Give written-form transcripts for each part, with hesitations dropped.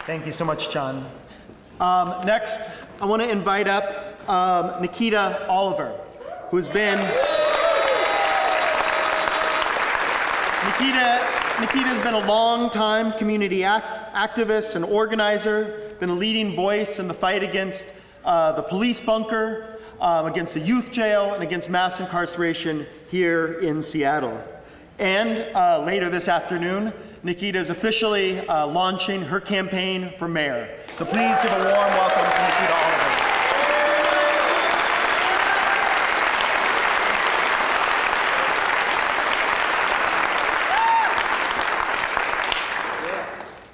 Thank you so much, John. Next, I want to invite up Nikkita Oliver, who's been... Nikkita's been a long-time community activist and organizer, been a leading voice in the fight against the police bunker, against the youth jail, and against mass incarceration here in Seattle. And later this afternoon, Nikkita is officially launching her campaign for mayor. So please give a warm welcome to Nikkita Oliver.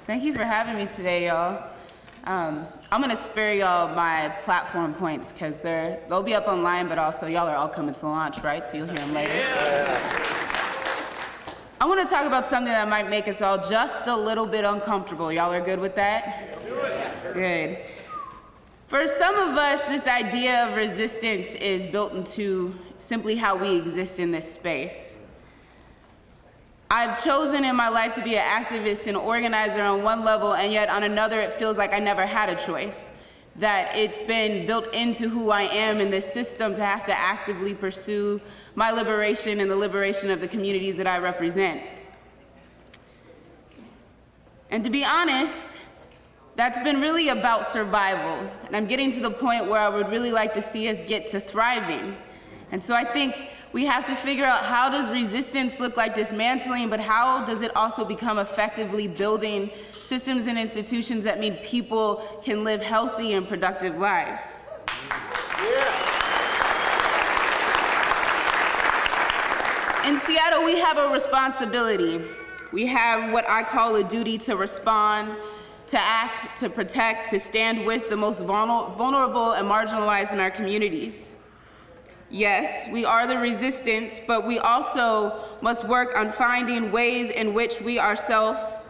Thank you for having me today, y'all. I'm gonna spare y'all my platform points because they'll be up online, but also y'all are all coming to the launch, right? So you'll hear them later. I want to talk about something that might make us all just a little bit uncomfortable. Y'all are good with that? Good. For some of us, this idea of resistance is built into simply how we exist in this space. I've chosen in my life to be an activist and organizer on one level, and yet on another it feels like I never had a choice. That it's been built into who I am in this system to have to actively pursue my liberation and the liberation of the communities that I represent. And to be honest, that's been really about survival. And I'm getting to the point where I would really like to see us get to thriving. And so I think we have to figure out, how does resistance look like dismantling, but how does it also become effectively building systems and institutions that mean people can live healthy and productive lives? In Seattle, we have a responsibility. We have what I call a duty to respond, to act, to protect, to stand with the most vulnerable and marginalized in our communities. Yes, we are the resistance, but we also must work on finding ways in which we ourselves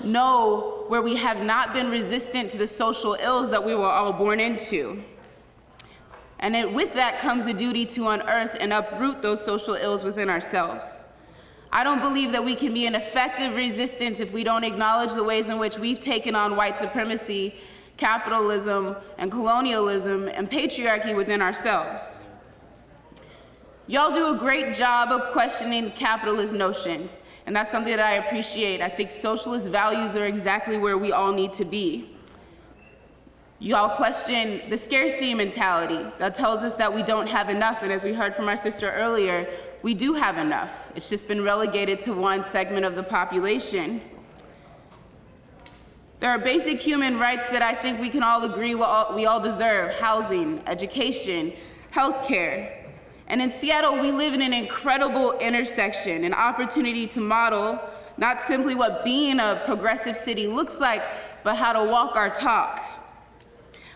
know where we have not been resistant to the social ills that we were all born into. And with that comes a duty to unearth and uproot those social ills within ourselves. I don't believe that we can be an effective resistance if we don't acknowledge the ways in which we've taken on white supremacy, capitalism, and colonialism, and patriarchy within ourselves. Y'all do a great job of questioning capitalist notions, and that's something that I appreciate. I think socialist values are exactly where we all need to be. Y'all question the scarcity mentality that tells us that we don't have enough, and as we heard from our sister earlier, we do have enough. It's just been relegated to one segment of the population. There are basic human rights that I think we can all agree we all deserve: housing, education, healthcare. And in Seattle, we live in an incredible intersection, an opportunity to model not simply what being a progressive city looks like, but how to walk our talk.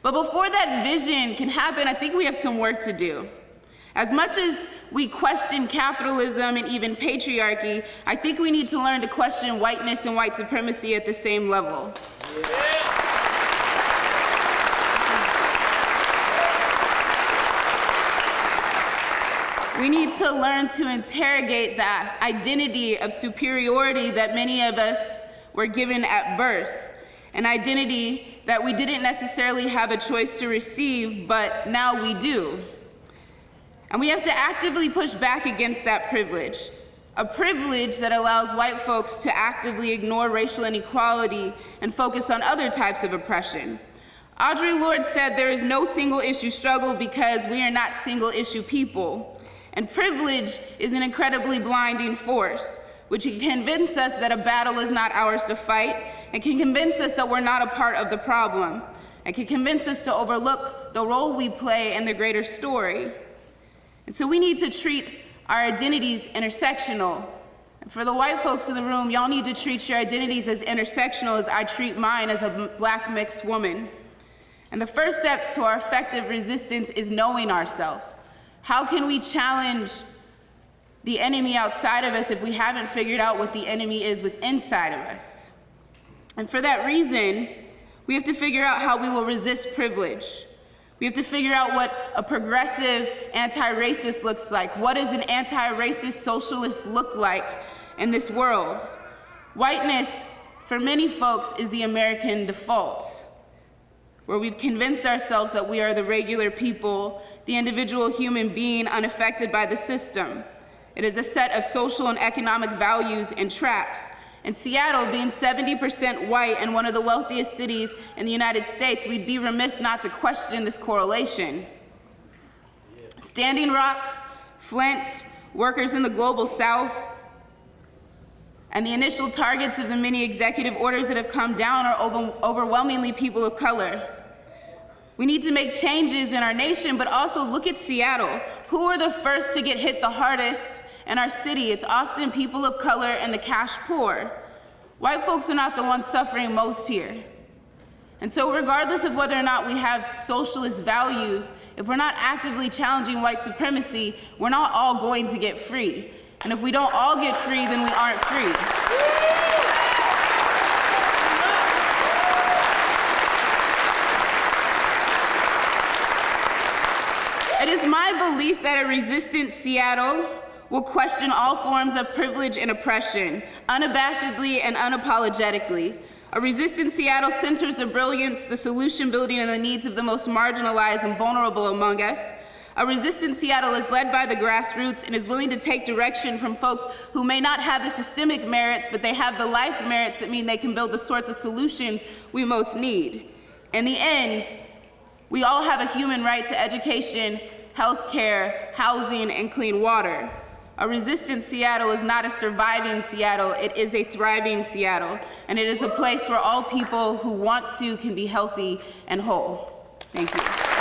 But before that vision can happen, I think we have some work to do. As much as we question capitalism and even patriarchy, I think we need to learn to question whiteness and white supremacy at the same level. We need to learn to interrogate that identity of superiority that many of us were given at birth, an identity that we didn't necessarily have a choice to receive, but now we do. And we have to actively push back against that privilege, a privilege that allows white folks to actively ignore racial inequality and focus on other types of oppression. Audre Lorde said there is no single issue struggle because we are not single issue people. And privilege is an incredibly blinding force, which can convince us that a battle is not ours to fight, and can convince us that we're not a part of the problem, and can convince us to overlook the role we play in the greater story. And so we need to treat our identities intersectional. And for the white folks in the room, y'all need to treat your identities as intersectional as I treat mine as a Black mixed woman. And the first step to our effective resistance is knowing ourselves. How can we challenge the enemy outside of us if we haven't figured out what the enemy is inside of us? And for that reason, we have to figure out how we will resist privilege. We have to figure out what a progressive anti-racist looks like. What does an anti-racist socialist look like in this world? Whiteness for many folks, is the American default, where we've convinced ourselves that we are the regular people, the individual human being unaffected by the system. It is a set of social and economic values and traps. In Seattle, being 70% white and one of the wealthiest cities in the United States, we'd be remiss not to question this correlation. Standing Rock, Flint, workers in the global South, and the initial targets of the many executive orders that have come down are overwhelmingly people of color. We need to make changes in our nation, but also look at Seattle. Who are the first to get hit the hardest in our city? It's often people of color and the cash poor. White folks are not the ones suffering most here. And so regardless of whether or not we have socialist values, if we're not actively challenging white supremacy, we're not all going to get free. And if we don't all get free, then we aren't free. It is my belief that a resistant Seattle will question all forms of privilege and oppression, unabashedly and unapologetically. A resistant Seattle centers the brilliance, the solution building, and the needs of the most marginalized and vulnerable among us. A resistant Seattle is led by the grassroots and is willing to take direction from folks who may not have the systemic merits, but they have the life merits that mean they can build the sorts of solutions we most need. In the end, we all have a human right to education, healthcare, housing, and clean water. A resistant Seattle is not a surviving Seattle, it is a thriving Seattle. And it is a place where all people who want to can be healthy and whole. Thank you.